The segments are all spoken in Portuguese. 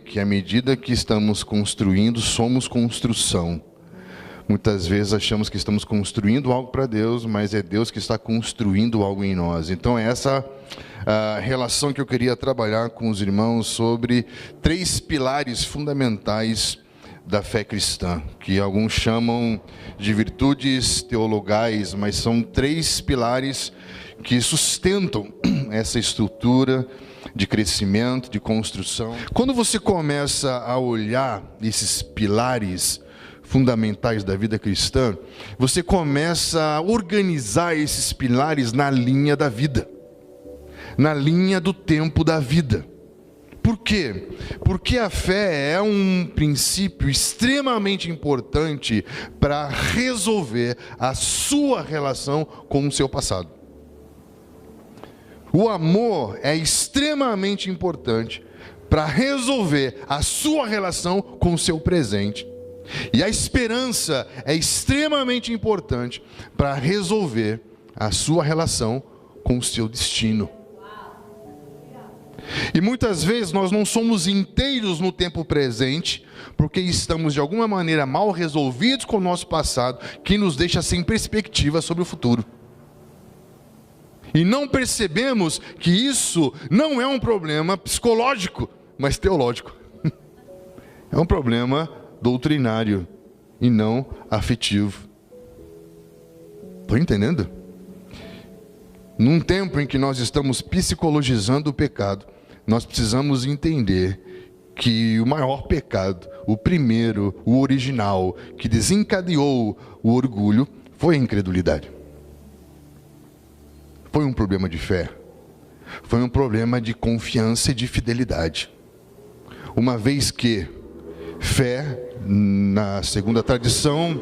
que à medida que estamos construindo, somos construção. Muitas vezes achamos que estamos construindo algo para Deus, mas é Deus que está construindo algo em nós. Então é essa a relação que eu queria trabalhar com os irmãos sobre 3 pilares fundamentais da fé cristã, que alguns chamam de virtudes teologais, mas são 3 pilares que sustentam essa estrutura de crescimento, de construção. Quando você começa a olhar esses pilares fundamentais da vida cristã, você começa a organizar esses pilares na linha da vida, na linha do tempo da vida. Por quê? Porque a fé é um princípio extremamente importante para resolver a sua relação com o seu passado. O amor é extremamente importante para resolver a sua relação com o seu presente. E a esperança é extremamente importante para resolver a sua relação com o seu destino. E muitas vezes nós não somos inteiros no tempo presente, porque estamos de alguma maneira mal resolvidos com o nosso passado, que nos deixa sem perspectiva sobre o futuro. E não percebemos que isso não é um problema psicológico, mas teológico. É um problema doutrinário e não afetivo. Estou entendendo? Num tempo em que nós estamos psicologizando o pecado, nós precisamos entender que o maior pecado, o primeiro, o original, que desencadeou o orgulho, foi a incredulidade. Foi um problema de fé. Foi um problema de confiança e de fidelidade. Uma vez que fé, na segunda tradição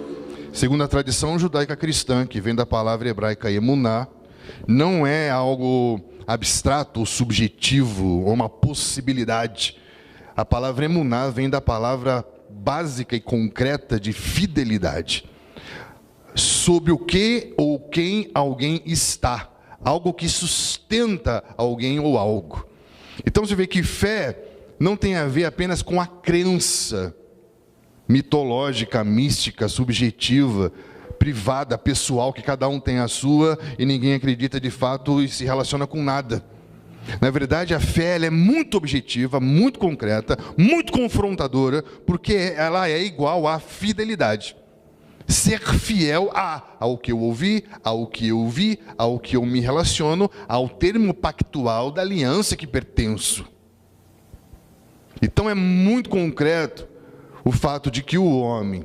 judaica cristã, que vem da palavra hebraica emuná, não é algo abstrato ou subjetivo, ou uma possibilidade. A palavra emuná vem da palavra básica e concreta de fidelidade. Sobre o que ou quem alguém está. Algo que sustenta alguém ou algo. Então você vê que fé não tem a ver apenas com a crença mitológica, mística, subjetiva, privada, pessoal, que cada um tem a sua e ninguém acredita de fato e se relaciona com nada. Na verdade, a fé ela é muito objetiva, muito concreta, muito confrontadora, porque ela é igual à fidelidade. Ser fiel ao que eu ouvi, ao que eu vi, ao que eu me relaciono, ao termo pactual da aliança que pertenço. Então é muito concreto o fato de que o homem,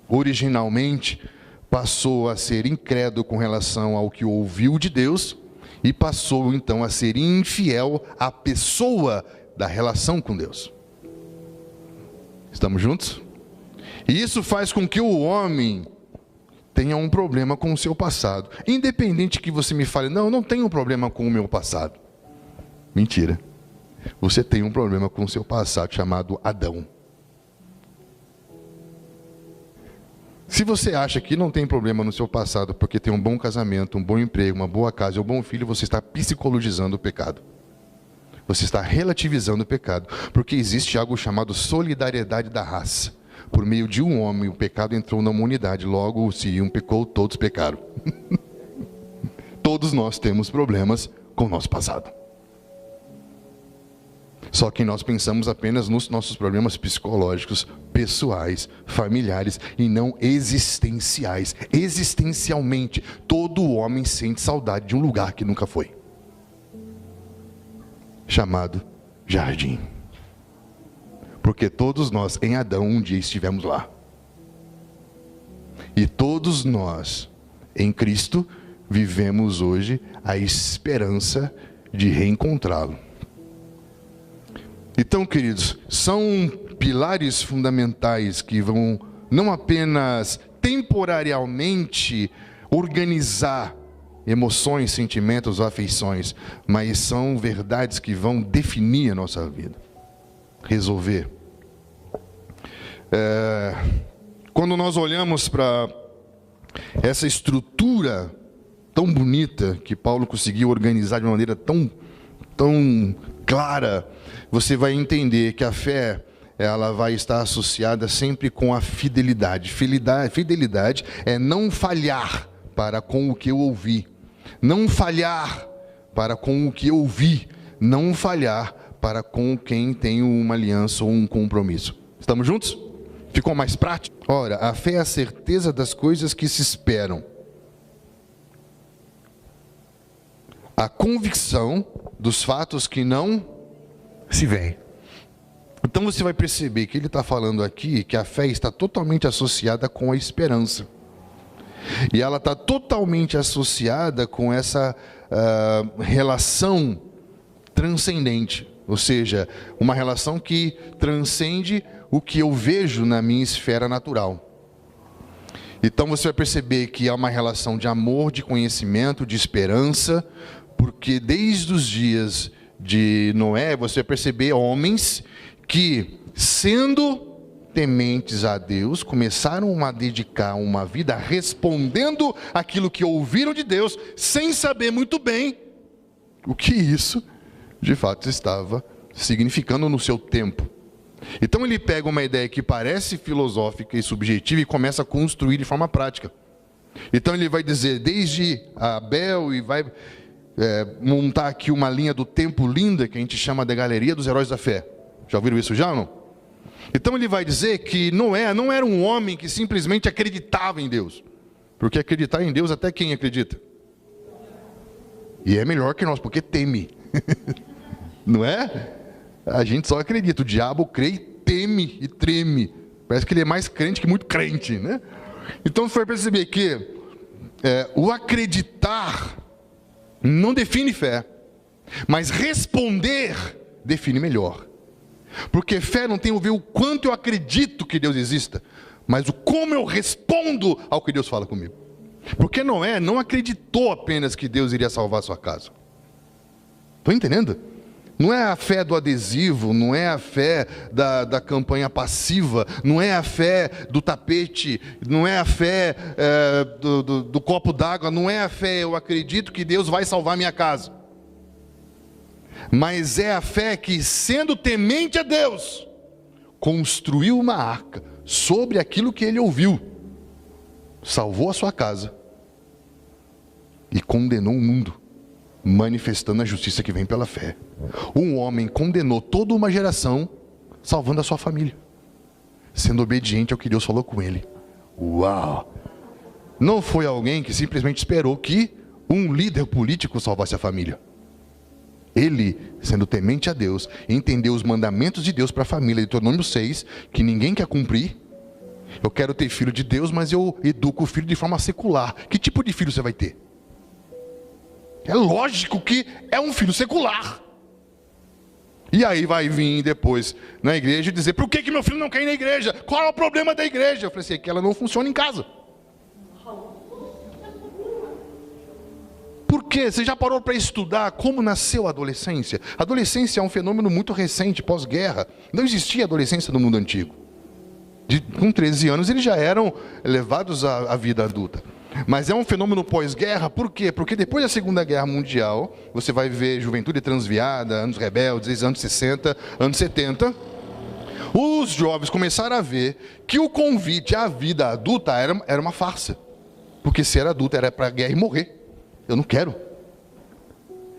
originalmente, passou a ser incrédulo com relação ao que ouviu de Deus e passou então a ser infiel à pessoa da relação com Deus. Estamos juntos? E isso faz com que o homem tenha um problema com o seu passado. Independente que você me fale, não, eu não tenho um problema com o meu passado. Mentira. Você tem um problema com o seu passado chamado Adão. Se você acha que não tem problema no seu passado porque tem um bom casamento, um bom emprego, uma boa casa e um bom filho, você está psicologizando o pecado. Você está relativizando o pecado. Porque existe algo chamado solidariedade da raça. Por meio de um homem, o pecado entrou na humanidade. Logo, se um pecou, todos pecaram. Todos nós temos problemas com o nosso passado. Só que nós pensamos apenas nos nossos problemas psicológicos, pessoais, familiares e não existenciais. Existencialmente, todo homem sente saudade de um lugar que nunca foi. Chamado jardim. Porque todos nós, em Adão, um dia estivemos lá. E todos nós, em Cristo, vivemos hoje a esperança de reencontrá-lo. Então, queridos, são pilares fundamentais que vão não apenas temporariamente organizar emoções, sentimentos, afeições, mas são verdades que vão definir a nossa vida, resolver. Quando nós olhamos para essa estrutura tão bonita que Paulo conseguiu organizar de uma maneira tão clara, você vai entender que a fé, ela vai estar associada sempre com a fidelidade. Fidelidade é não falhar para com o que eu ouvi. Não falhar para com o que eu ouvi. Não falhar para com quem tem uma aliança ou um compromisso. Estamos juntos? Ficou mais prático? Ora, a fé é a certeza das coisas que se esperam. A convicção dos fatos que não se veem. Então você vai perceber que ele está falando aqui que a fé está totalmente associada com a esperança. E ela está totalmente associada com essa relação transcendente. Ou seja, uma relação que transcende o que eu vejo na minha esfera natural. Então você vai perceber que há uma relação de amor, de conhecimento, de esperança, porque desde os dias de Noé, você vai perceber homens que, sendo tementes a Deus, começaram a dedicar uma vida respondendo aquilo que ouviram de Deus, sem saber muito bem o que isso, de fato, estava significando no seu tempo. Então ele pega uma ideia que parece filosófica e subjetiva e começa a construir de forma prática. Então ele vai dizer, desde Abel, e vai montar aqui uma linha do tempo linda, que a gente chama de Galeria dos Heróis da Fé. Já ouviram isso já ou não? Então ele vai dizer que Noé não era um homem que simplesmente acreditava em Deus. Porque acreditar em Deus até quem acredita? E é melhor que nós, porque teme. Não é? A gente só acredita. O diabo crê e teme e treme. Parece que ele é mais crente que muito crente, né? Então você vai perceber que o acreditar não define fé, mas responder define melhor. Porque fé não tem a ver o quanto eu acredito que Deus exista, mas o como eu respondo ao que Deus fala comigo. Porque Noé não acreditou apenas que Deus iria salvar a sua casa. Estão entendendo? Não é a fé do adesivo, não é a fé da campanha passiva, não é a fé do tapete, não é a fé do copo d'água, não é a fé, eu acredito que Deus vai salvar minha casa. Mas é a fé que, sendo temente a Deus, construiu uma arca sobre aquilo que ele ouviu, salvou a sua casa e condenou o mundo, manifestando a justiça que vem pela fé. Um homem condenou toda uma geração, salvando a sua família, sendo obediente ao que Deus falou com ele. Uau! Não foi alguém que simplesmente esperou que um líder político salvasse a família. Ele, sendo temente a Deus, entendeu os mandamentos de Deus para a família, Deuteronômio 6, que ninguém quer cumprir. Eu quero ter filho de Deus, mas eu educo o filho de forma secular. Que tipo de filho você vai ter? É lógico que é um filho secular. E aí vai vir depois na igreja e dizer, por que meu filho não quer ir na igreja? Qual é o problema da igreja? Eu falei assim, é que ela não funciona em casa. Por quê? Você já parou para estudar como nasceu a adolescência? A adolescência é um fenômeno muito recente, pós-guerra. Não existia adolescência no mundo antigo. Com 13 anos eles já eram levados à vida adulta. Mas é um fenômeno pós-guerra, por quê? Porque depois da Segunda Guerra Mundial, você vai ver juventude transviada, anos rebeldes, anos 60, anos 70. Os jovens começaram a ver que o convite à vida adulta era uma farsa. Porque ser adulto era para a guerra e morrer. Eu não quero.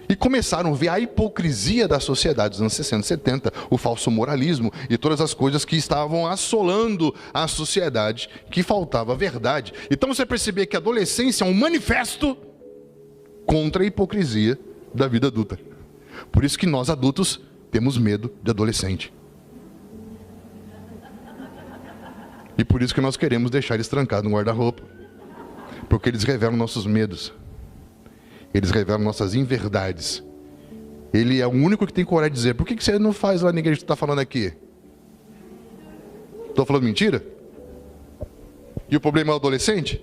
E começaram a ver a hipocrisia da sociedade dos anos 60, 70, o falso moralismo e todas as coisas que estavam assolando a sociedade, que faltava verdade. Então você percebe que a adolescência é um manifesto contra a hipocrisia da vida adulta. Por isso que nós adultos temos medo de adolescente. E por isso que nós queremos deixar eles trancados no guarda-roupa. Porque eles revelam nossos medos. Eles revelam nossas inverdades. Ele é o único que tem coragem de dizer, por que você não faz lá na igreja que você está falando aqui? Estou falando mentira? E o problema é o adolescente?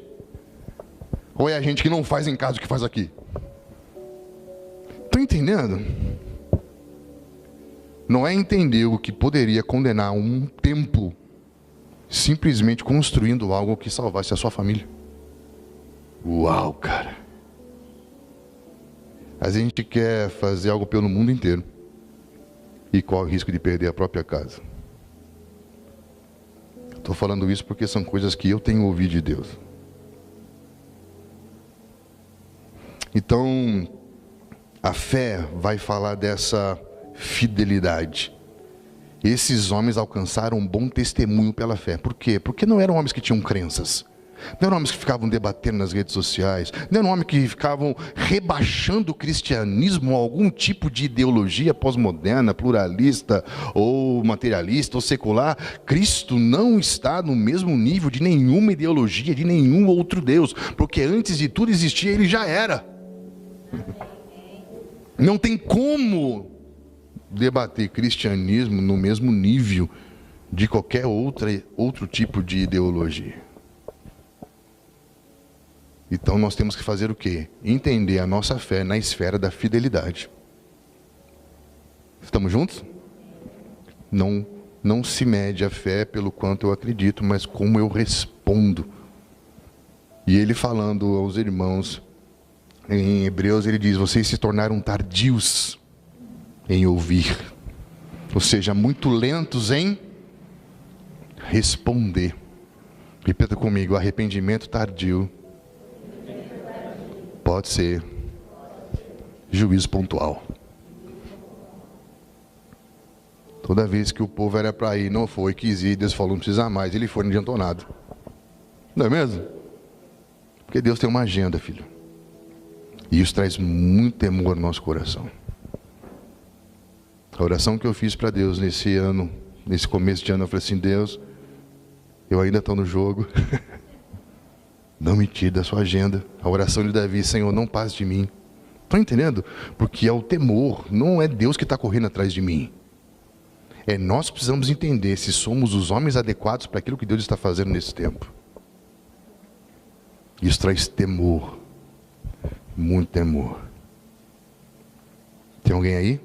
Ou é a gente que não faz em casa o que faz aqui? Estão entendendo? Não é entender o que poderia condenar um templo simplesmente construindo algo que salvasse a sua família. Uau, cara. A gente quer fazer algo pelo mundo inteiro. e corre o risco de perder a própria casa. Estou falando isso porque são coisas que eu tenho ouvido de Deus. Então, a fé vai falar dessa fidelidade. Esses homens alcançaram um bom testemunho pela fé. Por quê? Porque não eram homens que tinham crenças. Não eram homens que ficavam debatendo nas redes sociais. Não eram homens que ficavam rebaixando o cristianismo a algum tipo de ideologia pós-moderna, pluralista, ou materialista, ou secular. Cristo não está no mesmo nível de nenhuma ideologia, de nenhum outro Deus. Porque antes de tudo existir, Ele já era. Não tem como debater cristianismo no mesmo nível de qualquer outro tipo de ideologia. Então nós temos que fazer o quê? Entender a nossa fé na esfera da fidelidade. Estamos juntos? Não se mede a fé pelo quanto eu acredito, mas como eu respondo. E ele falando aos irmãos, em Hebreus ele diz, vocês se tornaram tardios em ouvir. Ou seja, muito lentos em responder. Repita comigo, arrependimento tardio pode ser juízo pontual. Toda vez que o povo era para ir, não foi, quis ir, Deus falou, não precisa mais, ele foi, não adiantou nada. Não é mesmo? Porque Deus tem uma agenda, filho. E isso traz muito temor no nosso coração. A oração que eu fiz para Deus nesse ano, nesse começo de ano, eu falei assim, Deus, eu ainda estou no jogo. Não me tire da sua agenda. A oração de Davi, Senhor, não passe de mim. Estão entendendo? Porque é o temor, não é Deus que está correndo atrás de mim. É nós que precisamos entender se somos os homens adequados para aquilo que Deus está fazendo nesse tempo. Isso traz temor. Muito temor. Tem alguém aí?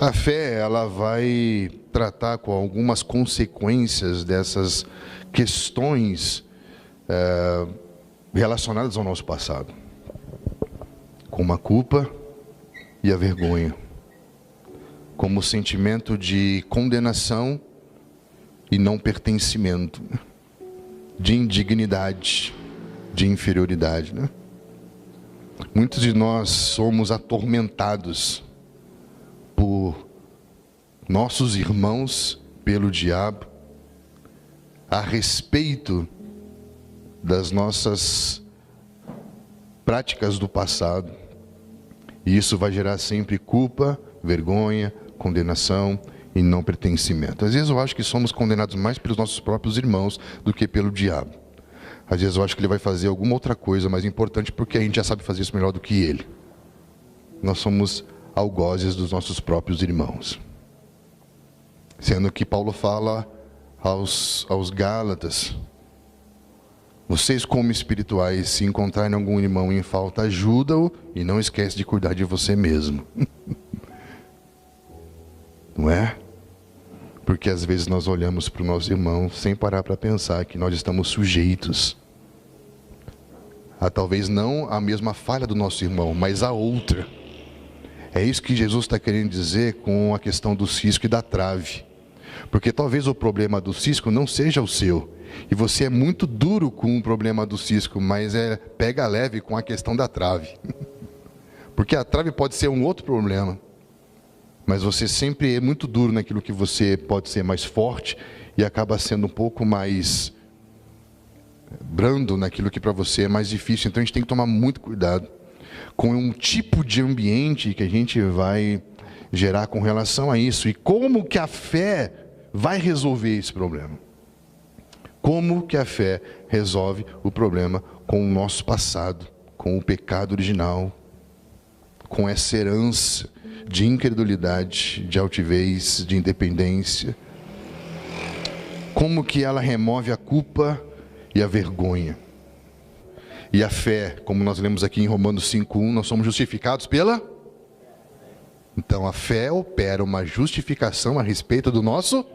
A fé, ela vai tratar com algumas consequências dessas questões relacionadas ao nosso passado. Como a culpa e a vergonha. Como o sentimento de condenação e não pertencimento. De indignidade, de inferioridade, né? Muitos de nós somos atormentados por nossos irmãos, pelo diabo, a respeito das nossas práticas do passado. E isso vai gerar sempre culpa, vergonha, condenação e não pertencimento. Às vezes eu acho que somos condenados mais pelos nossos próprios irmãos do que pelo diabo. Às vezes eu acho que ele vai fazer alguma outra coisa mais importante porque a gente já sabe fazer isso melhor do que ele. Nós somos algozes dos nossos próprios irmãos. Sendo que Paulo fala aos Gálatas, vocês como espirituais, se encontrarem algum irmão em falta, ajuda-o e não esquece de cuidar de você mesmo. Não é? Porque às vezes nós olhamos para o nosso irmão sem parar para pensar que nós estamos sujeitos a talvez não a mesma falha do nosso irmão, mas a outra. É isso que Jesus está querendo dizer com a questão do cisco e da trave. Porque talvez o problema do cisco não seja o seu. E você é muito duro com o problema do cisco, mas pega leve com a questão da trave. Porque a trave pode ser um outro problema. Mas você sempre é muito duro naquilo que você pode ser mais forte e acaba sendo um pouco mais brando naquilo que para você é mais difícil. Então a gente tem que tomar muito cuidado com um tipo de ambiente que a gente vai gerar com relação a isso. E como que a fé vai resolver esse problema? Como que a fé resolve o problema com o nosso passado, com o pecado original, com essa herança de incredulidade, de altivez, de independência? Como que ela remove a culpa e a vergonha? E a fé, como nós lemos aqui em Romanos 5:1, nós somos justificados pela... Então a fé opera uma justificação a respeito do nosso...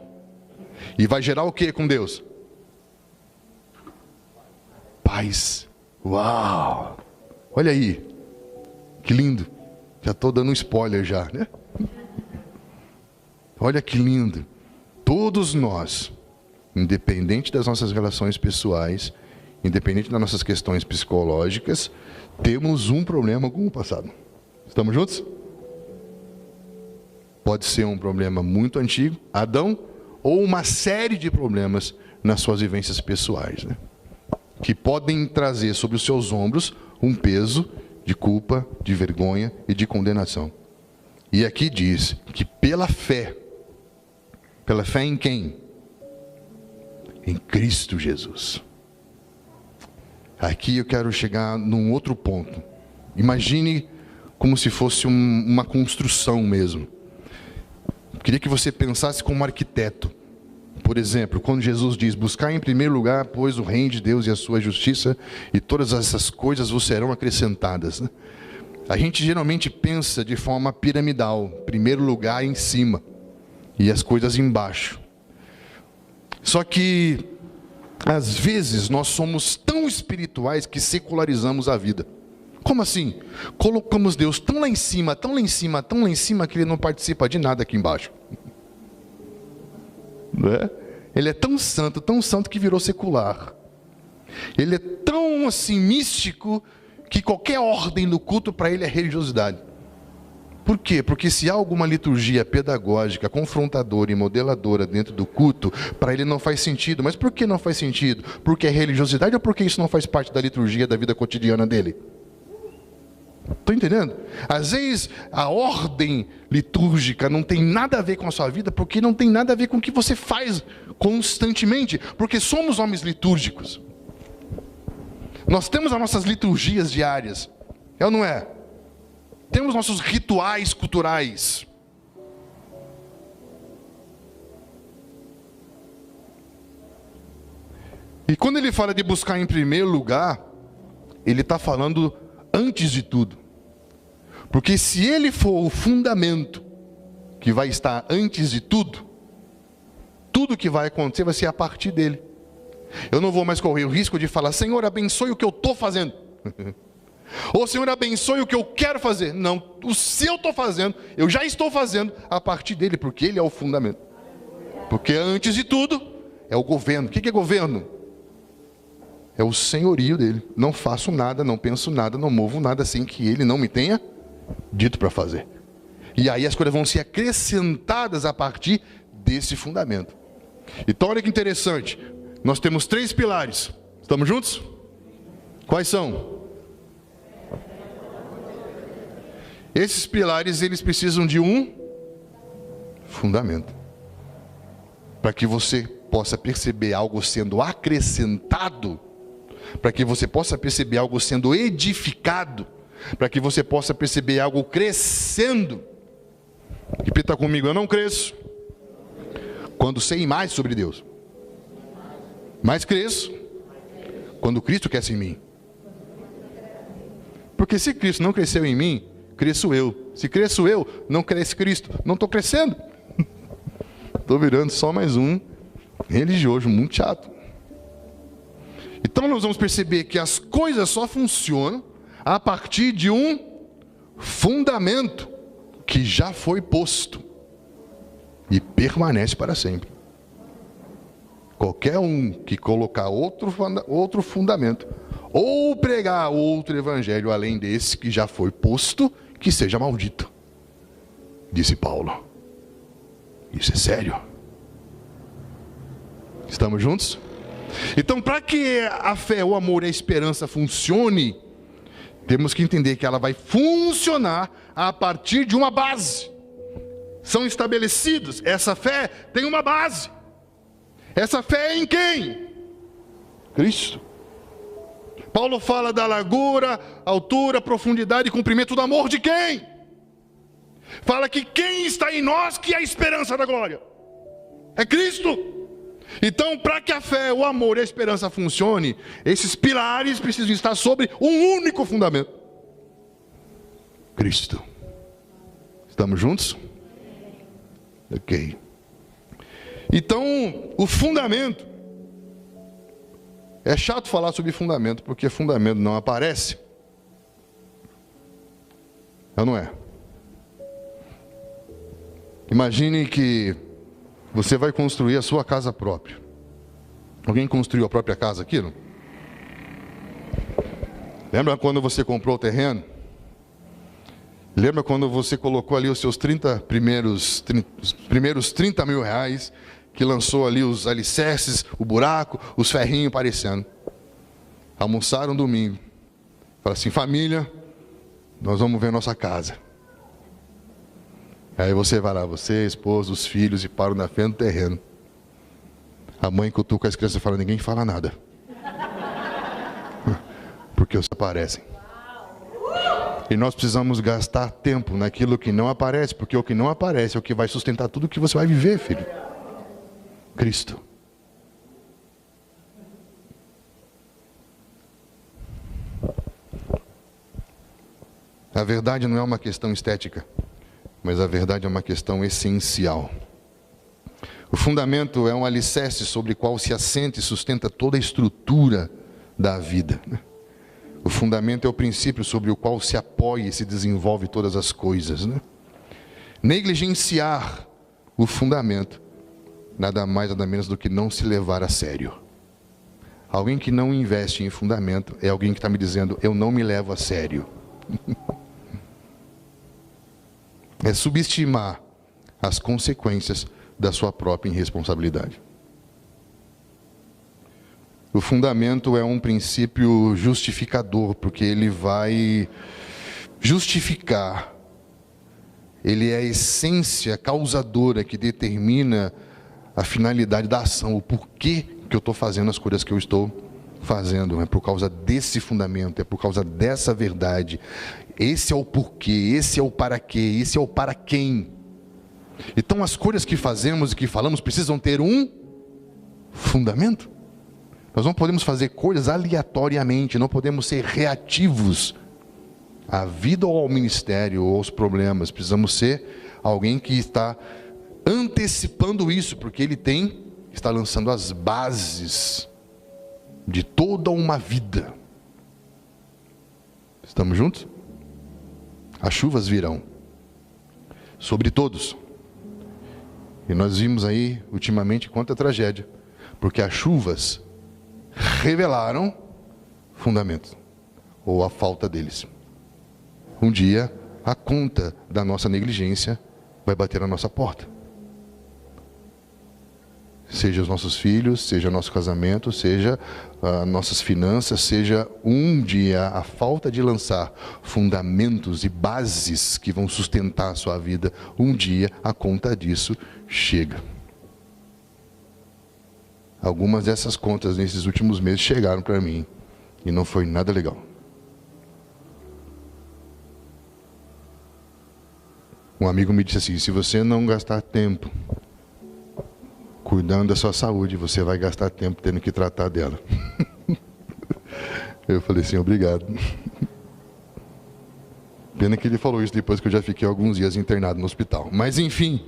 E vai gerar o que com Deus? Paz. Uau! Olha aí, que lindo. Já estou dando um spoiler já, né? Olha que lindo. Todos nós, independente das nossas relações pessoais, independente das nossas questões psicológicas, temos um problema com o passado. Estamos juntos? Pode ser um problema muito antigo, Adão, ou uma série de problemas nas suas vivências pessoais, né? Que podem trazer sobre os seus ombros um peso de culpa, de vergonha e de condenação. E aqui diz que pela fé em quem? Em Cristo Jesus. Aqui eu quero chegar num outro ponto. Imagine como se fosse uma construção mesmo. Eu queria que você pensasse como arquiteto. Por exemplo, quando Jesus diz, buscar em primeiro lugar, pois, o reino de Deus e a sua justiça, e todas essas coisas vos serão acrescentadas, né? A gente geralmente pensa de forma piramidal, primeiro lugar em cima, e as coisas embaixo. Só que, às vezes, nós somos tão espirituais que secularizamos a vida. Como assim? Colocamos Deus tão lá em cima, tão lá em cima, tão lá em cima, que Ele não participa de nada aqui embaixo. Não é? Ele é tão santo que virou secular. Ele é tão assim místico que qualquer ordem no culto para ele é religiosidade. Por quê? Porque se há alguma liturgia pedagógica, confrontadora e modeladora dentro do culto, para ele não faz sentido. Mas por que não faz sentido? Porque é religiosidade ou porque isso não faz parte da liturgia da vida cotidiana dele? Estou entendendo? Às vezes a ordem litúrgica não tem nada a ver com a sua vida, porque não tem nada a ver com o que você faz constantemente, porque somos homens litúrgicos. Nós temos as nossas liturgias diárias, é ou não é? Temos nossos rituais culturais. E quando ele fala de buscar em primeiro lugar, ele está falando antes de tudo. Porque se ele for o fundamento que vai estar antes de tudo, tudo que vai acontecer vai ser a partir dele. Eu não vou mais correr o risco de falar, Senhor, abençoe o que eu estou fazendo. Ou Senhor, abençoe o que eu quero fazer. Não, o se eu estou fazendo, eu já estou fazendo a partir dele, porque ele é o fundamento. Porque antes de tudo, é o governo. O que é governo? É o senhorio dele. Não faço nada, não penso nada, não movo nada sem que ele não me tenha dito para fazer. E aí as coisas vão ser acrescentadas a partir desse fundamento. Então olha que interessante. Nós temos 3 pilares. Estamos juntos? Quais são? Esses pilares, eles precisam de um fundamento. Para que você possa perceber algo sendo acrescentado, para que você possa perceber algo sendo edificado, para que você possa perceber algo crescendo. Repita comigo, eu não cresço quando sei mais sobre Deus, mas cresço quando Cristo cresce em mim. Porque se Cristo não cresceu em mim, cresço eu. Se cresço eu, não cresce Cristo. Não estou crescendo. Estou virando só mais um religioso muito chato. Então nós vamos perceber que as coisas só funcionam a partir de um fundamento que já foi posto e permanece para sempre. Qualquer um que colocar outro fundamento ou pregar outro evangelho além desse que já foi posto, que seja maldito, disse Paulo. Isso é sério. Estamos juntos? Então, para que a fé, o amor e a esperança funcione, temos que entender que ela vai funcionar a partir de uma base. São estabelecidos. Essa fé tem uma base. Essa fé é em quem? Cristo. Paulo fala da largura, altura, profundidade e comprimento do amor de quem? Fala que quem está em nós que é a esperança da glória? É Cristo. Então, para que a fé, o amor e a esperança funcione, esses pilares precisam estar sobre um único fundamento. Cristo. Estamos juntos? Ok. Então, o fundamento. É chato falar sobre fundamento, porque fundamento não aparece. Não é? Imagine que você vai construir a sua casa própria. Alguém construiu a própria casa aqui, não? Lembra quando você comprou o terreno? Lembra quando você colocou ali os seus primeiros 30 mil reais, que lançou ali os alicerces, o buraco, os ferrinhos aparecendo? Almoçaram domingo. Fala assim, família, nós vamos ver nossa casa. Aí você vai lá, você, a esposa, os filhos, e param na frente do terreno. A mãe cutuca as crianças e fala, ninguém fala nada. Porque os aparecem. E nós precisamos gastar tempo naquilo que não aparece, porque o que não aparece é o que vai sustentar tudo o que você vai viver, filho. Cristo. A verdade não é uma questão estética, mas a verdade é uma questão essencial. O fundamento é um alicerce sobre o qual se assenta e sustenta toda a estrutura da vida. O fundamento é o princípio sobre o qual se apoia e se desenvolve todas as coisas. Negligenciar o fundamento, nada mais, nada menos do que não se levar a sério. Alguém que não investe em fundamento é alguém que está me dizendo, eu não me levo a sério. É subestimar as consequências da sua própria irresponsabilidade. O fundamento é um princípio justificador, porque ele vai justificar. Ele é a essência causadora que determina a finalidade da ação, o porquê que eu estou fazendo as coisas que eu estou fazendo. É por causa desse fundamento, é por causa dessa verdade. Esse é o porquê, esse é o para quê, esse é o para quem. Então as coisas que fazemos e que falamos precisam ter um fundamento. Nós não podemos fazer coisas aleatoriamente, não podemos ser reativos à vida ou ao ministério ou aos problemas. Precisamos ser alguém que está antecipando isso, porque ele está lançando as bases de toda uma vida. Estamos juntos? As chuvas virão sobre todos. E nós vimos aí, ultimamente, quanta tragédia. Porque as chuvas revelaram fundamentos, ou a falta deles. Um dia, a conta da nossa negligência vai bater na nossa porta. Seja os nossos filhos, seja nosso casamento, seja nossas finanças, seja um dia a falta de lançar fundamentos e bases que vão sustentar a sua vida, um dia a conta disso chega. Algumas dessas contas nesses últimos meses chegaram para mim e não foi nada legal. Um amigo me disse assim, se você não gastar tempo cuidando da sua saúde, você vai gastar tempo tendo que tratar dela. Eu falei assim, obrigado. Pena que ele falou isso depois que eu já fiquei alguns dias internado no hospital. Mas enfim.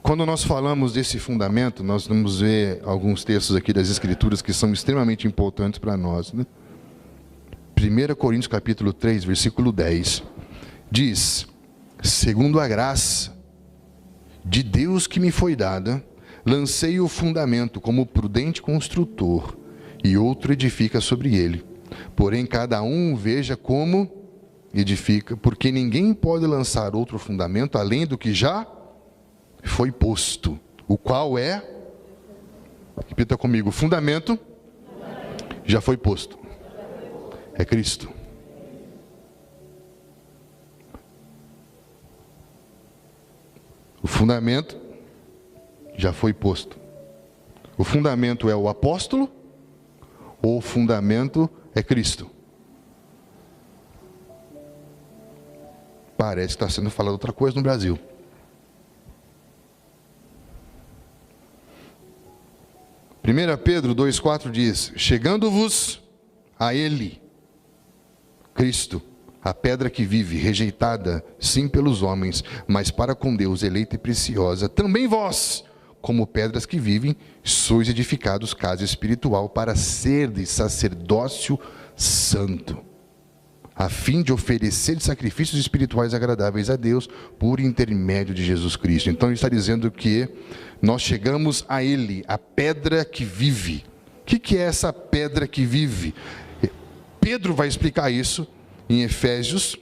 Quando nós falamos desse fundamento, nós vamos ver alguns textos aqui das Escrituras que são extremamente importantes para nós. 1 Coríntios capítulo 3, versículo 10, diz, segundo a graça de Deus que me foi dada, lancei o fundamento como prudente construtor, e outro edifica sobre ele. Porém, cada um veja como edifica, porque ninguém pode lançar outro fundamento além do que já foi posto, o qual é, repita comigo, o fundamento já foi posto. É Cristo. O fundamento já foi posto. O fundamento é o apóstolo ou o fundamento é Cristo? Parece que está sendo falado outra coisa no Brasil. Pedro 2,4 diz, chegando-vos a Ele, Cristo, a pedra que vive, rejeitada, sim pelos homens, mas para com Deus eleita e preciosa, também vós, como pedras que vivem, sois edificados casa espiritual para ser de sacerdócio santo. a fim de oferecer sacrifícios espirituais agradáveis a Deus por intermédio de Jesus Cristo. Então ele está dizendo que nós chegamos a Ele, a pedra que vive. O que é essa pedra que vive? Pedro vai explicar isso em Efésios,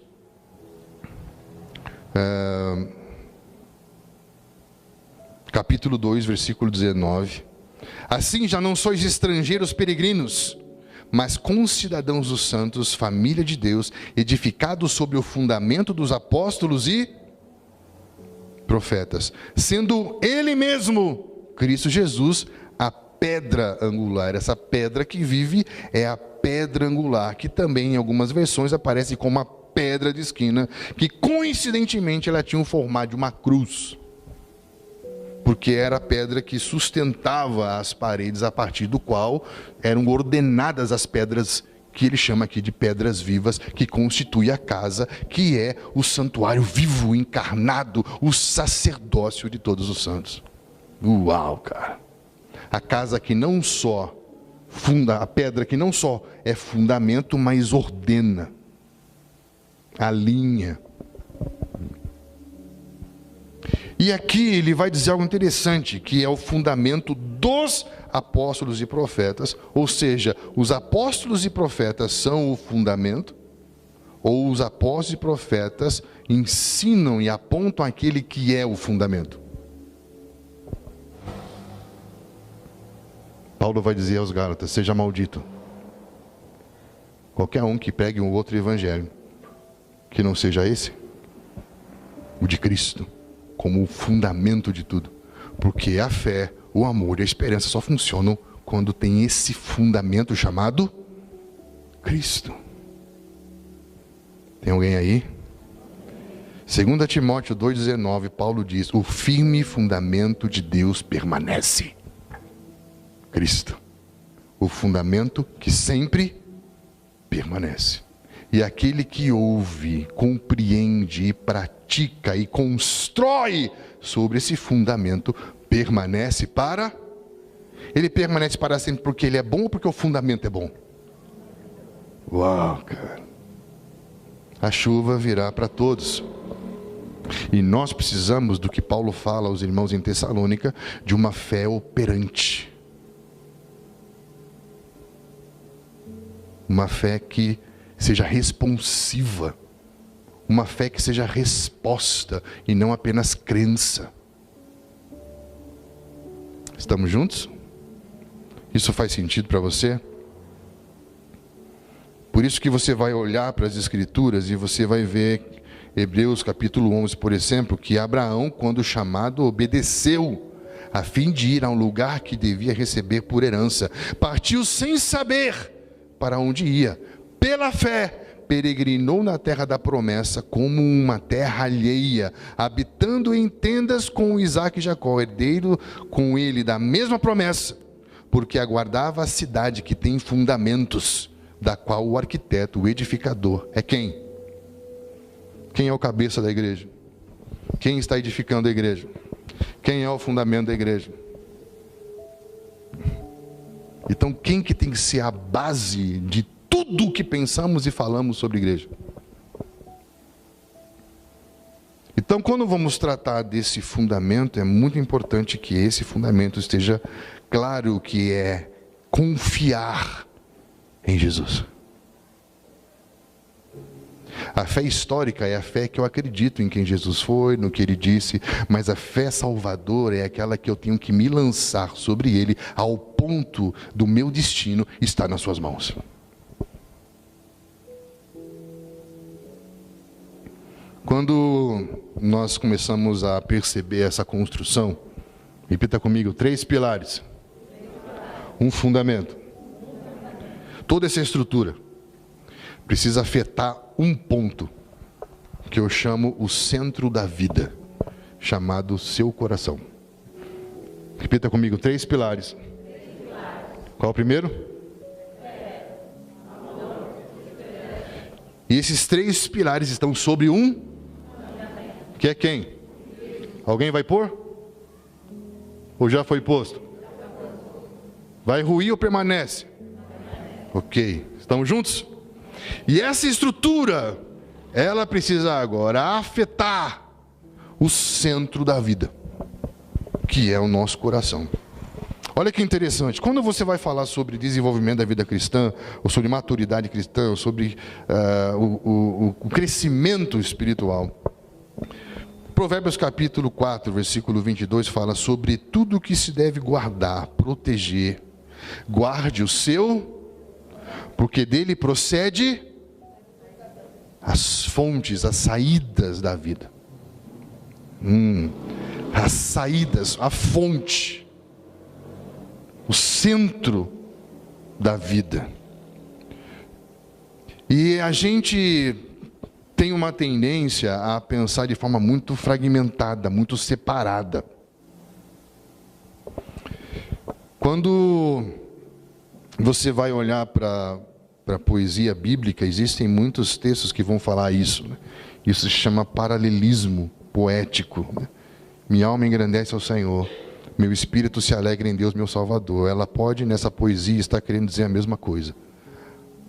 capítulo 2, versículo 19. Assim já não sois estrangeiros peregrinos, mas concidadãos dos santos, família de Deus, edificados sobre o fundamento dos apóstolos e profetas, sendo Ele mesmo, Cristo Jesus, a pedra angular. Essa pedra que vive é a pedra angular, que também em algumas versões aparece como uma pedra de esquina, que coincidentemente ela tinha o formato de uma cruz, porque era a pedra que sustentava as paredes, a partir do qual eram ordenadas as pedras que ele chama aqui de pedras vivas, que constitui a casa, que é o santuário vivo, encarnado, o sacerdócio de todos os santos. Uau, cara! A casa que não só a pedra que não só é fundamento, mas ordena, alinha. E aqui ele vai dizer algo interessante, que é o fundamento dos apóstolos e profetas, ou seja, os apóstolos e profetas são o fundamento, ou os apóstolos e profetas ensinam e apontam aquele que é o fundamento. Paulo vai dizer aos Gálatas: seja maldito qualquer um que pregue um outro evangelho, que não seja esse, o de Cristo, como o fundamento de tudo. Porque a fé, o amor e a esperança só funcionam quando tem esse fundamento chamado Cristo. Tem alguém aí? 2 Timóteo 2,19, Paulo diz: o firme fundamento de Deus permanece. Cristo, o fundamento que sempre permanece. E aquele que ouve, compreende e pratica e constrói sobre esse fundamento, permanece para... Ele permanece para sempre porque ele é bom ou porque o fundamento é bom? Uau, cara! A chuva virá para todos. E nós precisamos do que Paulo fala aos irmãos em Tessalônica, de uma fé operante. Uma fé que seja responsiva, uma fé que seja resposta e não apenas crença. Estamos juntos? Isso faz sentido para você? Por isso que você vai olhar para as Escrituras e você vai ver Hebreus capítulo 11, por exemplo, que Abraão, quando chamado, obedeceu, a fim de ir a um lugar que devia receber por herança. Partiu sem saber para onde ia. Pela fé, peregrinou na terra da promessa, como uma terra alheia, habitando em tendas com Isaque e Jacó, herdeiro com ele da mesma promessa, porque aguardava a cidade que tem fundamentos, da qual o arquiteto, o edificador, é quem? Quem é o cabeça da igreja? Quem está edificando a igreja? Quem é o fundamento da igreja? Então, quem que tem que ser a base de tudo o que pensamos e falamos sobre a igreja? Então, quando vamos tratar desse fundamento, é muito importante que esse fundamento esteja claro, que é confiar em Jesus. A fé histórica é a fé que eu acredito em quem Jesus foi, no que Ele disse, mas a fé salvadora é aquela que eu tenho que me lançar sobre Ele, ao ponto do meu destino estar nas suas mãos. Quando nós começamos a perceber essa construção, repita comigo, 3 pilares, um fundamento. Toda essa estrutura precisa afetar um ponto, que eu chamo o centro da vida, chamado seu coração. Repita comigo, 3 pilares. Qual o primeiro? E esses 3 pilares estão sobre um, que é quem? Alguém vai pôr? Ou já foi posto? Vai ruir ou permanece? Ok, estamos juntos? E essa estrutura, ela precisa agora afetar o centro da vida, que é o nosso coração. Olha que interessante, quando você vai falar sobre desenvolvimento da vida cristã, ou sobre maturidade cristã, ou sobre o crescimento espiritual, Provérbios capítulo 4, versículo 22, fala sobre tudo que se deve guardar, proteger. Guarde o seu, porque dele procede as fontes, as saídas da vida. As saídas, a fonte, o centro da vida. E a gente tem uma tendência a pensar de forma muito fragmentada, muito separada. Quando você vai olhar para a poesia bíblica, existem muitos textos que vão falar isso, né? Isso se chama paralelismo poético, né? Minha alma engrandece ao Senhor, meu espírito se alegra em Deus, meu Salvador. Ela pode, nessa poesia, estar querendo dizer a mesma coisa.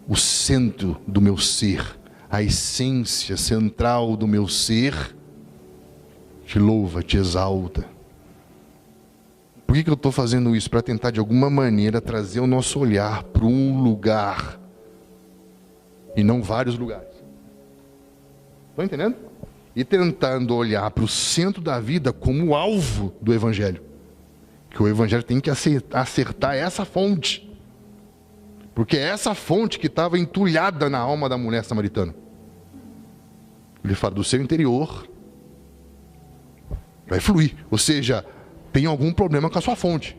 O centro do meu ser, a essência central do meu ser, te louva, te exalta. Por que eu estou fazendo isso? Para tentar, de alguma maneira, trazer o nosso olhar para um lugar, e não vários lugares. Estão entendendo? E tentando olhar para o centro da vida como alvo do Evangelho. Que o Evangelho tem que acertar essa fonte. Porque é essa fonte que estava entulhada na alma da mulher samaritana. Ele fala do seu interior, vai fluir. Ou seja, tem algum problema com a sua fonte,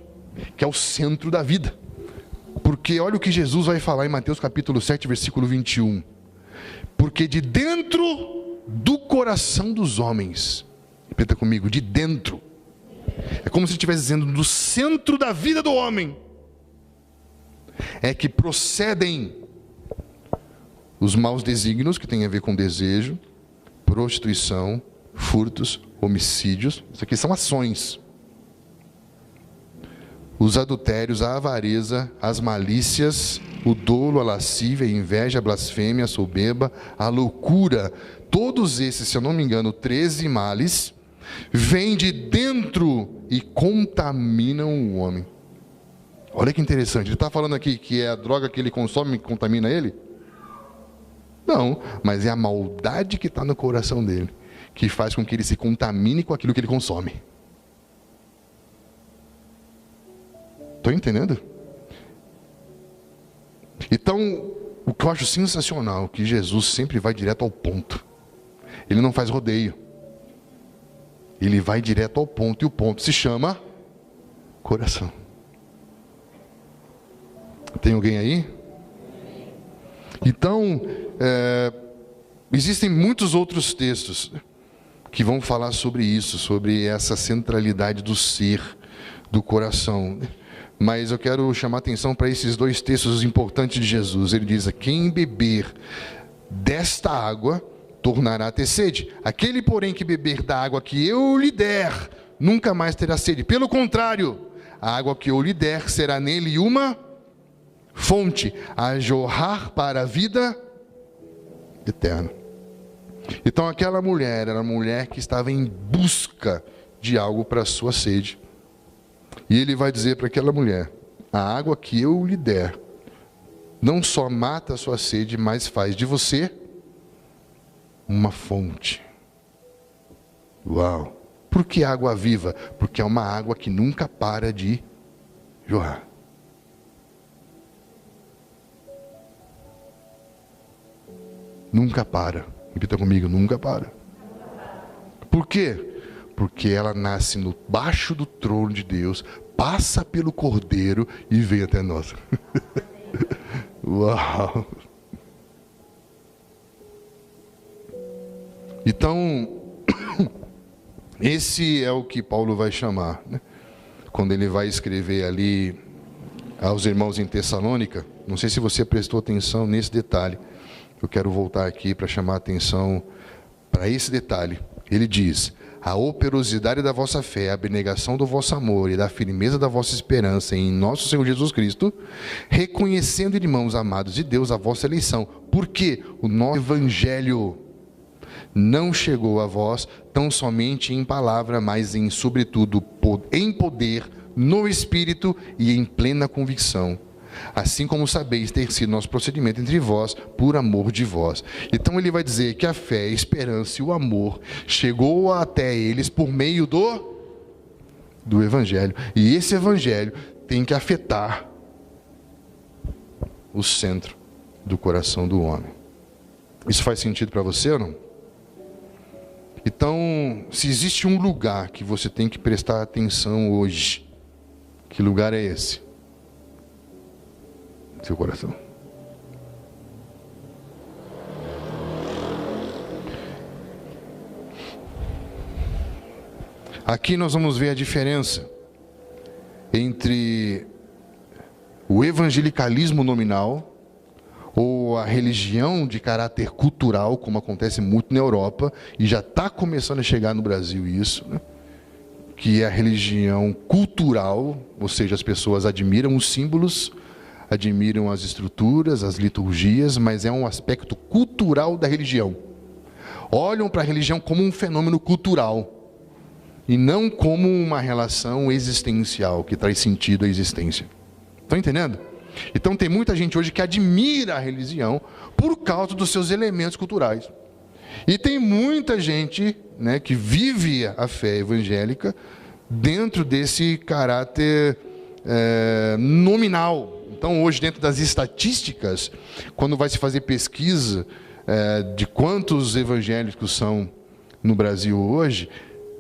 que é o centro da vida. Porque olha o que Jesus vai falar em Mateus capítulo 7, versículo 21. Porque de dentro do coração dos homens, repita comigo, de dentro, é como se estivesse dizendo, do centro da vida do homem, é que procedem os maus desígnios, que tem a ver com desejo, prostituição, furtos, homicídios. Isso aqui são ações. Os adultérios, a avareza, as malícias, o dolo, a lascívia, a inveja, a blasfêmia, a soberba, a loucura. Todos esses, se eu não me engano, 13 males, vêm de dentro e contaminam o homem. Olha que interessante, ele está falando aqui que é a droga que ele consome que contamina ele? Não, mas é a maldade que está no coração dele, que faz com que ele se contamine com aquilo que ele consome. Estão entendendo? Então, o que eu acho sensacional é que Jesus sempre vai direto ao ponto. Ele não faz rodeio. Ele vai direto ao ponto, e o ponto se chama coração. Tem alguém aí? Então, existem muitos outros textos que vão falar sobre isso, sobre essa centralidade do ser, do coração. Mas eu quero chamar a atenção para esses dois textos importantes de Jesus. Ele diz: quem beber desta água tornará a ter sede. Aquele, porém, que beber da água que eu lhe der, nunca mais terá sede. Pelo contrário, a água que eu lhe der será nele uma fonte a jorrar para a vida eterna. Então aquela mulher era uma mulher que estava em busca de algo para a sua sede. E ele vai dizer para aquela mulher: a água que eu lhe der não só mata a sua sede, mas faz de você uma fonte. Uau! Por que água viva? Porque é uma água que nunca para de jorrar. Nunca para. Repita comigo, nunca para. Por quê? Porque ela nasce no baixo do trono de Deus, passa pelo Cordeiro e vem até nós. Uau! Então, esse é o que Paulo vai chamar, né? Quando ele vai escrever ali aos irmãos em Tessalônica. Não sei se você prestou atenção nesse detalhe. Eu quero voltar aqui para chamar a atenção para esse detalhe. Ele diz: a operosidade da vossa fé, a abnegação do vosso amor e da firmeza da vossa esperança em nosso Senhor Jesus Cristo, reconhecendo, irmãos amados de Deus, a vossa eleição. Porque o nosso evangelho não chegou a vós tão somente em palavra, mas em sobretudo em poder, no Espírito e em plena convicção. Assim como sabeis ter sido nosso procedimento entre vós, por amor de vós. Então ele vai dizer que a fé, a esperança e o amor chegou até eles por meio do Evangelho. E esse Evangelho tem que afetar o centro do coração do homem. Isso faz sentido para você ou não? Então, se existe um lugar que você tem que prestar atenção hoje, que lugar é esse? Seu coração. Aqui nós vamos ver a diferença entre o evangelicalismo nominal ou a religião de caráter cultural, como acontece muito na Europa, e já está começando a chegar no Brasil isso, né? Que é a religião cultural, ou seja, as pessoas admiram os símbolos, admiram as estruturas, as liturgias, mas é um aspecto cultural da religião. Olham para a religião como um fenômeno cultural e não como uma relação existencial que traz sentido à existência. Estão entendendo? Então tem muita gente hoje que admira a religião por causa dos seus elementos culturais. E tem muita gente, né, que vive a fé evangélica dentro desse caráter nominal. Então hoje, dentro das estatísticas, quando vai se fazer pesquisa de quantos evangélicos são no Brasil hoje,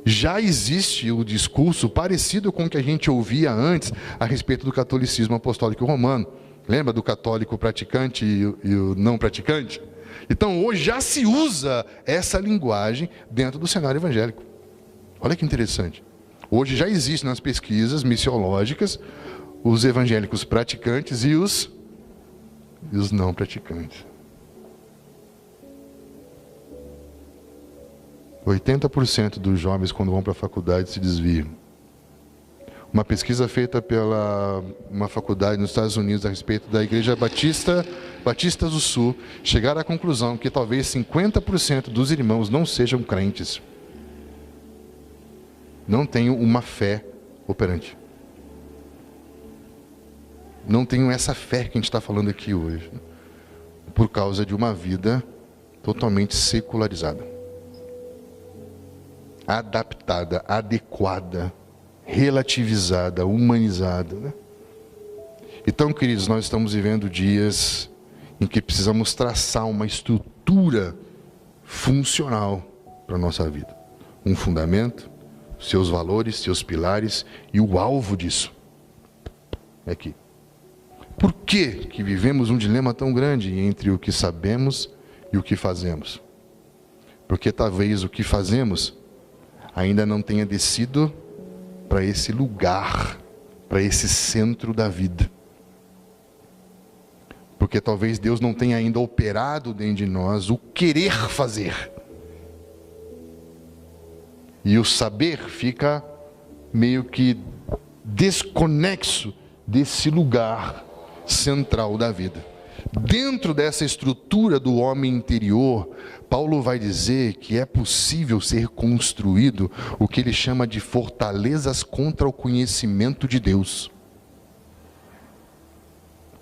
já existe o discurso parecido com o que a gente ouvia antes a respeito do catolicismo apostólico romano. Lembra do católico praticante e o não praticante? Então hoje já se usa essa linguagem dentro do cenário evangélico. Olha que interessante. Hoje já existem nas pesquisas missiológicas os evangélicos praticantes e os não praticantes. 80% dos jovens, quando vão para a faculdade, se desviam. Uma pesquisa feita pela uma faculdade nos Estados Unidos a respeito da Igreja Batista do Sul, chegaram à conclusão que talvez 50% dos irmãos não sejam crentes. Não tenham uma fé operante. Não tenham essa fé que a gente está falando aqui hoje, por causa de uma vida totalmente secularizada, adaptada, adequada, relativizada, humanizada, né? Então, queridos, nós estamos vivendo dias em que precisamos traçar uma estrutura funcional para a nossa vida. Um fundamento, seus valores, seus pilares e o alvo disso. É aqui. Por que vivemos um dilema tão grande entre o que sabemos e o que fazemos? Porque talvez o que fazemos ainda não tenha descido para esse lugar, para esse centro da vida. Porque talvez Deus não tenha ainda operado dentro de nós o querer fazer. E o saber fica meio que desconexo desse lugar central da vida. Dentro dessa estrutura do homem interior, Paulo vai dizer que é possível ser construído o que ele chama de fortalezas contra o conhecimento de Deus.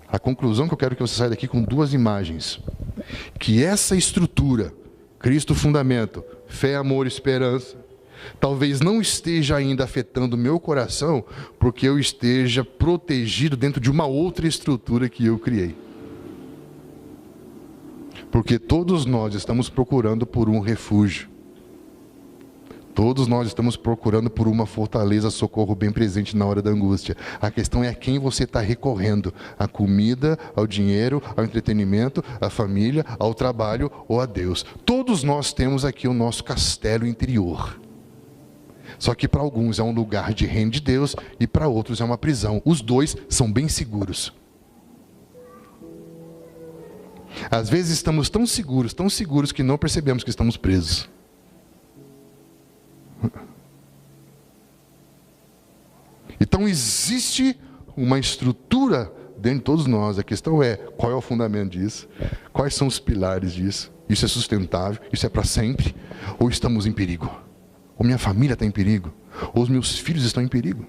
A conclusão que eu quero que você saia daqui com duas imagens. Que essa estrutura, Cristo fundamento, fé, amor, esperança, talvez não esteja ainda afetando o meu coração, porque eu esteja protegido dentro de uma outra estrutura que eu criei. Porque todos nós estamos procurando por um refúgio. Todos nós estamos procurando por uma fortaleza, socorro bem presente na hora da angústia. A questão é a quem você está recorrendo. A comida, ao dinheiro, ao entretenimento, à família, ao trabalho ou a Deus. Todos nós temos aqui o nosso castelo interior. Só que para alguns é um lugar de reino de Deus e para outros é uma prisão. Os dois são bem seguros. Às vezes estamos tão seguros que não percebemos que estamos presos. Então existe uma estrutura dentro de todos nós. A questão é, qual é o fundamento disso? Quais são os pilares disso? Isso é sustentável? Isso é para sempre? Ou estamos em perigo? Ou minha família está em perigo? Ou os meus filhos estão em perigo?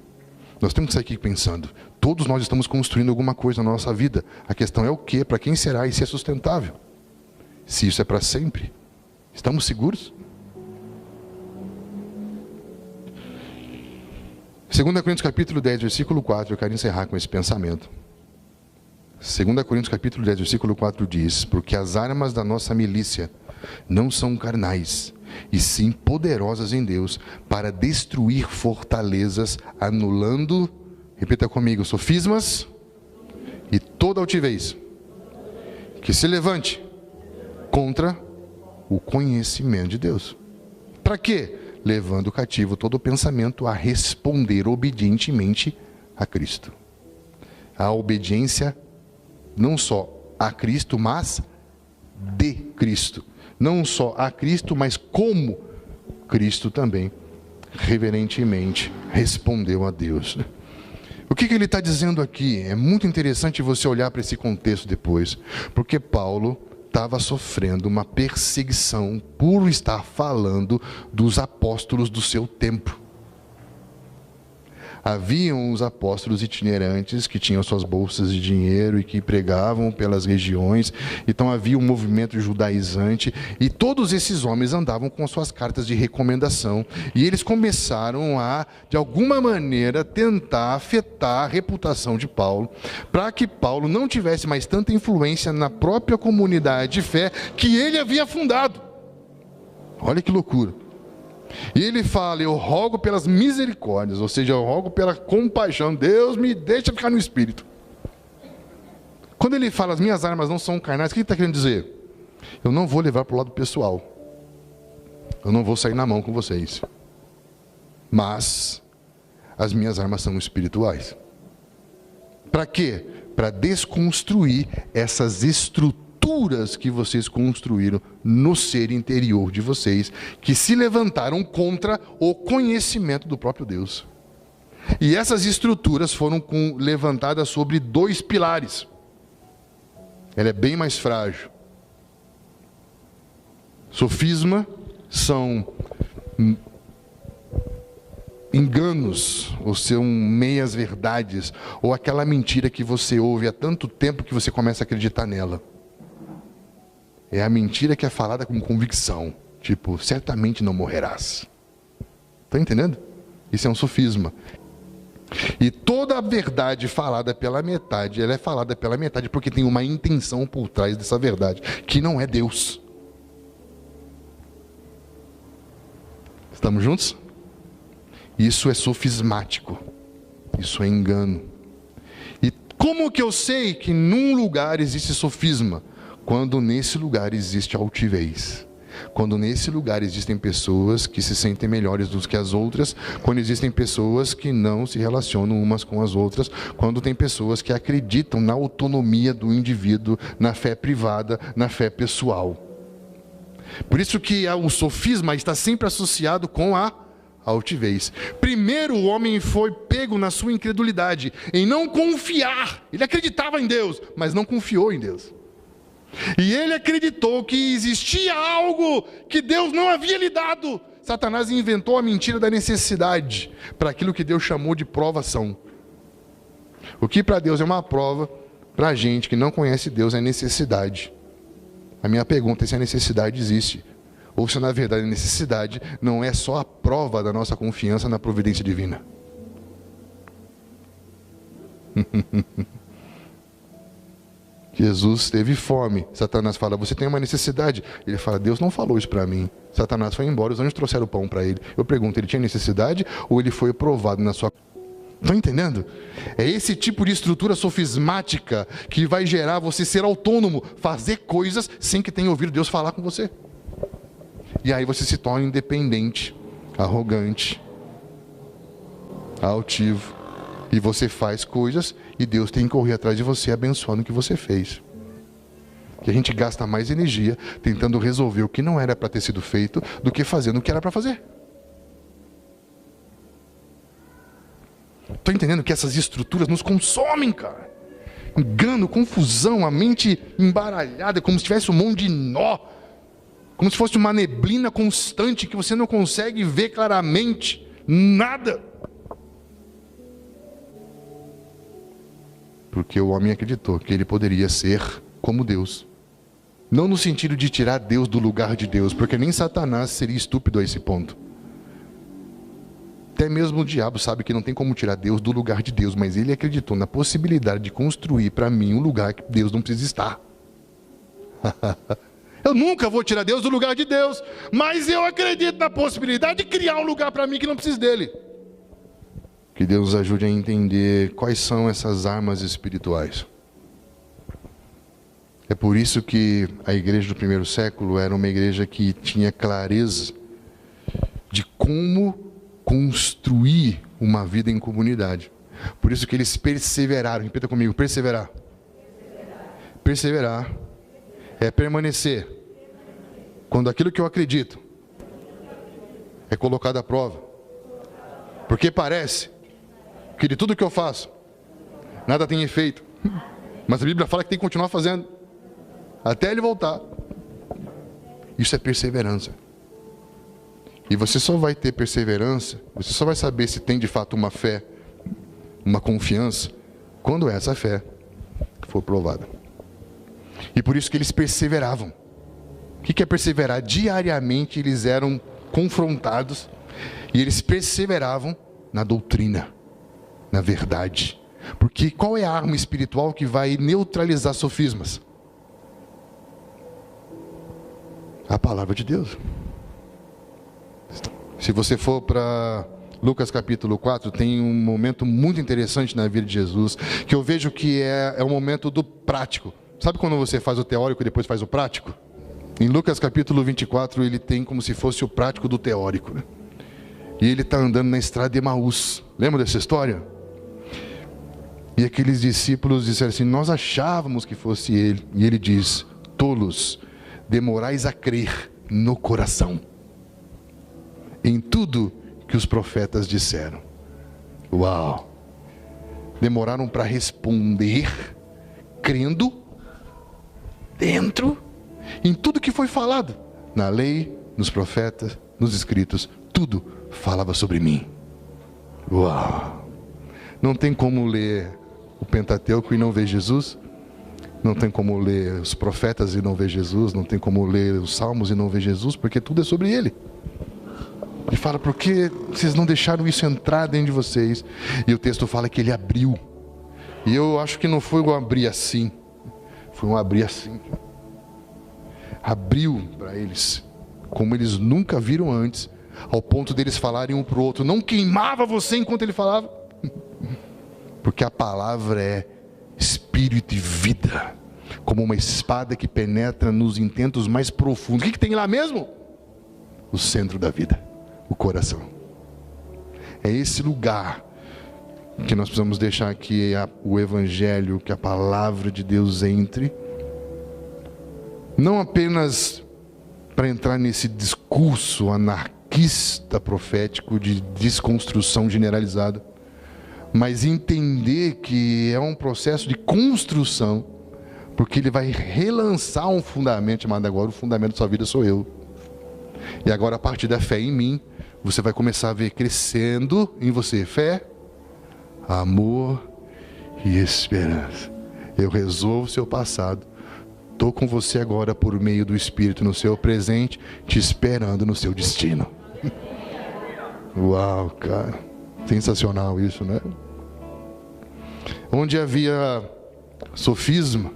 Nós temos que sair aqui pensando. Todos nós estamos construindo alguma coisa na nossa vida. A questão é o quê? Para quem será? E se é sustentável? Se isso é para sempre? Estamos seguros? 2 Coríntios capítulo 10, versículo 4, eu quero encerrar com esse pensamento. 2 Coríntios capítulo 10, versículo 4 diz: porque as armas da nossa milícia não são carnais, e sim poderosas em Deus, para destruir fortalezas, anulando, repita comigo, sofismas e toda altivez que se levante contra o conhecimento de Deus. Para quê? Levando cativo todo o pensamento a responder obedientemente a Cristo. A obediência não só a Cristo, mas de Cristo. Não só a Cristo, mas como Cristo também, reverentemente, respondeu a Deus. O que ele está dizendo aqui? É muito interessante você olhar para esse contexto depois, porque Paulo estava sofrendo uma perseguição por estar falando dos apóstolos do seu tempo. Haviam os apóstolos itinerantes que tinham suas bolsas de dinheiro e que pregavam pelas regiões. Então havia um movimento judaizante e todos esses homens andavam com suas cartas de recomendação. E eles começaram a, de alguma maneira, tentar afetar a reputação de Paulo, para que Paulo não tivesse mais tanta influência na própria comunidade de fé que ele havia fundado. Olha que loucura. E ele fala, eu rogo pelas misericórdias, ou seja, eu rogo pela compaixão, Deus me deixa ficar no Espírito. Quando ele fala, as minhas armas não são carnais, o que ele está querendo dizer? Eu não vou levar para o lado pessoal, eu não vou sair na mão com vocês, mas as minhas armas são espirituais. Para quê? Para desconstruir essas estruturas que vocês construíram no ser interior de vocês, que se levantaram contra o conhecimento do próprio Deus. E essas estruturas foram levantadas sobre dois pilares. Ela é bem mais frágil. Sofisma são enganos, ou são meias verdades, ou aquela mentira que você ouve há tanto tempo que você começa a acreditar nela. É a mentira que é falada com convicção. Tipo, certamente não morrerás. Está entendendo? Isso é um sofisma. E toda a verdade falada pela metade, ela é falada pela metade porque tem uma intenção por trás dessa verdade, que não é Deus. Estamos juntos? Isso é sofismático. Isso é engano. E como que eu sei que num lugar existe sofisma? Quando nesse lugar existe altivez, quando nesse lugar existem pessoas que se sentem melhores do que as outras, quando existem pessoas que não se relacionam umas com as outras, quando tem pessoas que acreditam na autonomia do indivíduo, na fé privada, na fé pessoal. Por isso que o sofisma está sempre associado com a altivez. Primeiro o homem foi pego na sua incredulidade, em não confiar. Ele acreditava em Deus, mas não confiou em Deus. E ele acreditou que existia algo que Deus não havia lhe dado. Satanás inventou a mentira da necessidade para aquilo que Deus chamou de provação. O que para Deus é uma prova, para a gente que não conhece Deus é necessidade. A minha pergunta é se a necessidade existe, ou se na verdade a necessidade não é só a prova da nossa confiança na providência divina. Jesus teve fome. Satanás fala, você tem uma necessidade. Ele fala, Deus não falou isso para mim. Satanás foi embora, os anjos trouxeram o pão para ele. Eu pergunto, ele tinha necessidade ou ele foi provado na sua... Estão entendendo? É esse tipo de estrutura sofismática que vai gerar você ser autônomo, fazer coisas sem que tenha ouvido Deus falar com você. E aí você se torna independente, arrogante, altivo. E você faz coisas e Deus tem que correr atrás de você abençoando o que você fez. Que a gente gasta mais energia tentando resolver o que não era para ter sido feito do que fazendo o que era para fazer. Estou entendendo que essas estruturas nos consomem, cara. Engano, confusão, a mente embaralhada, como se tivesse um monte de nó, como se fosse uma neblina constante que você não consegue ver claramente nada. Porque o homem acreditou que ele poderia ser como Deus. Não no sentido de tirar Deus do lugar de Deus, porque nem Satanás seria estúpido a esse ponto. Até mesmo o diabo sabe que não tem como tirar Deus do lugar de Deus, mas ele acreditou na possibilidade de construir para mim um lugar que Deus não precisa estar. Eu nunca vou tirar Deus do lugar de Deus, mas eu acredito na possibilidade de criar um lugar para mim que não precisa dele. Que Deus nos ajude a entender quais são essas armas espirituais. É por isso que a igreja do primeiro século era uma igreja que tinha clareza de como construir uma vida em comunidade. Por isso que eles perseveraram. Repita comigo, perseverar. Perseverar é permanecer quando aquilo que eu acredito é colocado à prova. Porque parece que de tudo que eu faço, nada tem efeito. Mas a Bíblia fala que tem que continuar fazendo até ele voltar. Isso é perseverança. E você só vai ter perseverança, você só vai saber se tem de fato uma fé, uma confiança, quando essa fé for provada. E por isso que eles perseveravam. O que é perseverar? Diariamente eles eram confrontados e eles perseveravam na doutrina, na verdade. Porque qual é a arma espiritual que vai neutralizar sofismas? A palavra de Deus. Se você for para Lucas capítulo 4, tem um momento muito interessante na vida de Jesus, que eu vejo que é um momento do prático. Sabe quando você faz o teórico e depois faz o prático? Em Lucas capítulo 24, ele tem como se fosse o prático do teórico, né? E ele está andando na estrada de Emaús. Lembra dessa história? E aqueles discípulos disseram assim, nós achávamos que fosse ele. E ele diz, tolos, demorais a crer no coração em tudo que os profetas disseram. Uau! Demoraram para responder, crendo dentro, em tudo que foi falado. Na lei, nos profetas, nos escritos, tudo falava sobre mim. Uau! Não tem como ler o Pentateuco e não ver Jesus. Não tem como ler os profetas e não ver Jesus. Não tem como ler os Salmos e não ver Jesus, porque tudo é sobre Ele. Ele fala, por que vocês não deixaram isso entrar dentro de vocês? E o texto fala que ele abriu. E eu acho que não foi um abrir assim. Foi um abrir assim. Abriu para eles, como eles nunca viram antes, ao ponto deles falarem um para o outro. Não queimava você enquanto ele falava? Porque a palavra é espírito e vida. Como uma espada que penetra nos intentos mais profundos. O que tem lá mesmo? O centro da vida. O coração. É esse lugar que nós precisamos deixar que o Evangelho, que a palavra de Deus entre. Não apenas para entrar nesse discurso anarquista profético de desconstrução generalizada, mas entender que é um processo de construção, porque ele vai relançar um fundamento, chamado agora o fundamento da sua vida sou eu. E agora a partir da fé em mim, você vai começar a ver crescendo em você fé, amor e esperança. Eu resolvo o seu passado. Estou com você agora por meio do Espírito no seu presente, te esperando no seu destino. Uau, cara. Sensacional isso, né? Onde havia sofisma,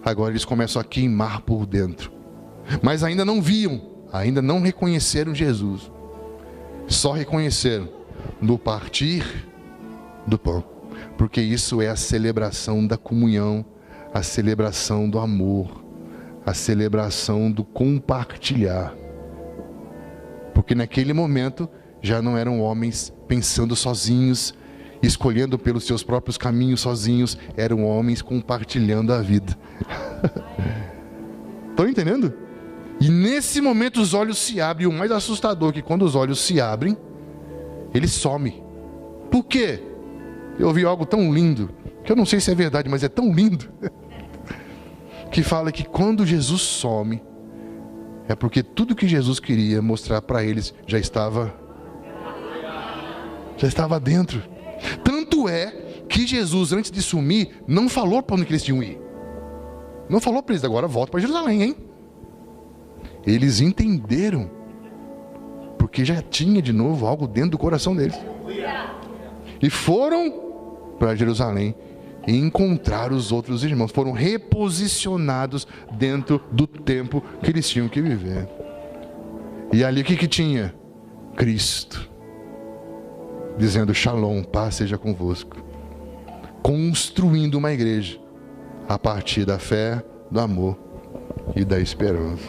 agora eles começam a queimar por dentro. Mas ainda não viam, ainda não reconheceram Jesus. Só reconheceram no partir do pão. Porque isso é a celebração da comunhão, a celebração do amor, a celebração do compartilhar. Porque naquele momento já não eram homens pensando sozinhos, escolhendo pelos seus próprios caminhos sozinhos, eram homens compartilhando a vida. Estão entendendo? E nesse momento os olhos se abrem. E o mais assustador é que quando os olhos se abrem, ele some. Por quê? Eu ouvi algo tão lindo. que eu não sei se é verdade, mas é tão lindo, que fala que quando Jesus some, é porque tudo que Jesus queria mostrar para eles já estava dentro. Tanto é que Jesus, antes de sumir, não falou para onde que eles tinham ir. Não falou para eles: agora volta para Jerusalém, hein? Eles entenderam, porque já tinha de novo algo dentro do coração deles. E foram para Jerusalém e encontraram os outros irmãos. Foram reposicionados dentro do tempo que eles tinham que viver. E ali o que tinha? Cristo, dizendo: Shalom, paz seja convosco. Construindo uma igreja a partir da fé, do amor e da esperança.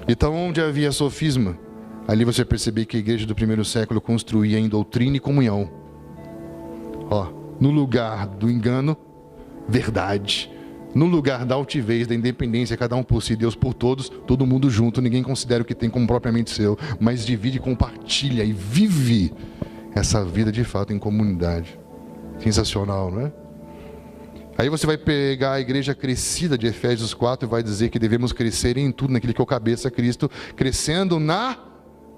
Então, onde havia sofisma, ali você percebeu que a igreja do primeiro século construía em doutrina e comunhão. No lugar do engano, verdade. No lugar da altivez, da independência, cada um por si, Deus por todos, todo mundo junto, ninguém considera o que tem como propriamente seu, mas divide, compartilha e vive essa vida de fato em comunidade. Sensacional, não é? Aí você vai pegar a igreja crescida de Efésios 4 e vai dizer que devemos crescer em tudo, naquele que é o cabeça, Cristo, crescendo na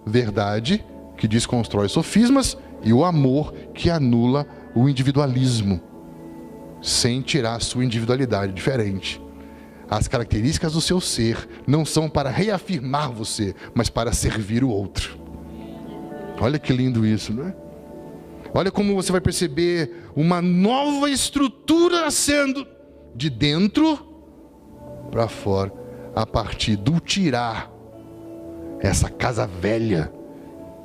verdade, que desconstrói sofismas, e o amor, que anula o individualismo, sem tirar a sua individualidade diferente. As características do seu ser não são para reafirmar você, mas para servir o outro. Olha que lindo isso, não é? Olha como você vai perceber uma nova estrutura nascendo de dentro para fora, a partir do tirar essa casa velha,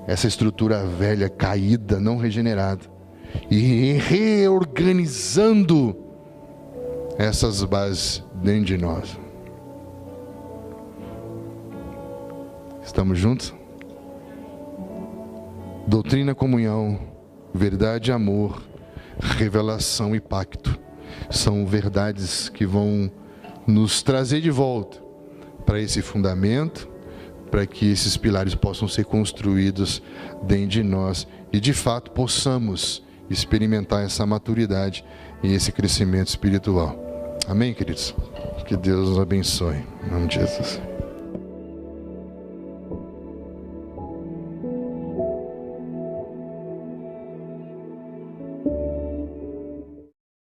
essa estrutura velha, caída, não regenerada, e reorganizando essas bases dentro de nós. Estamos juntos? Doutrina, comunhão, verdade, amor, revelação e pacto são verdades que vão nos trazer de volta para esse fundamento, para que esses pilares possam ser construídos dentro de nós e de fato possamos experimentar essa maturidade e esse crescimento espiritual. Amém, queridos? Que Deus nos abençoe. Em nome de Jesus.